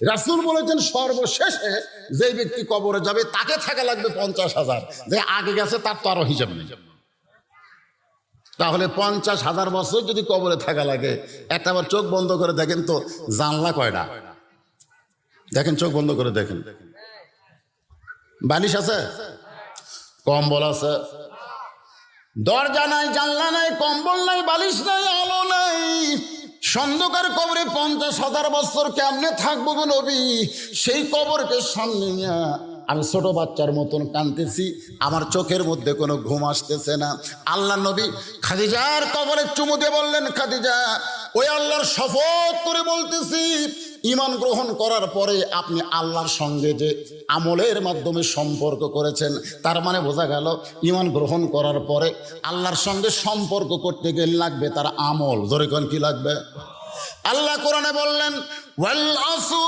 রাসূল বলেছেন সর্বশেষে যে ব্যক্তি কবরে যাবে তাকে থাকা লাগবে 50,000, যে আগে গেছে তার তো আরো হিসাব নেই। তাহলে 50,000 বছর যদি কবরে থাকা লাগে, একটা আবার চোখ বন্ধ করে দেখেন তো জানলা কয়টা, দেখেন চোখ বন্ধ করে দেখেন, বালিশ আছে, কম্বল আছে, দরজা নাই, জানলা নাই, কম্বল নাই, বালিশ নাই, আলো নাই, সন্ধ্যকার কবরে 50,000 বছর কেমনে থাকবো গো নবী? সেই কবরকে সামনে নিয়ে আমি ছোট বাচ্চার মতন কাঁদতেছি, আমার চোখের মধ্যে কোনো ঘুম আসতেছে না। আল্লাহ নবী খাদিজার কবরে চুমু দিয়ে বললেন, খাদিজা, ওই আল্লাহর শপথ করে বলতেছি, ঈমান গ্রহণ করার পরে আপনি আল্লাহর সঙ্গে যে আমলের মাধ্যমে সম্পর্ক করেছেন, তার মানে বোঝা গেল ঈমান গ্রহণ করার পরে আল্লাহর সঙ্গে সম্পর্ক করতে গেলে লাগবে তার আমল। জোরে কোন কি লাগবে? আল্লাহ কোরআনে বললেন, ওয়াল আসর।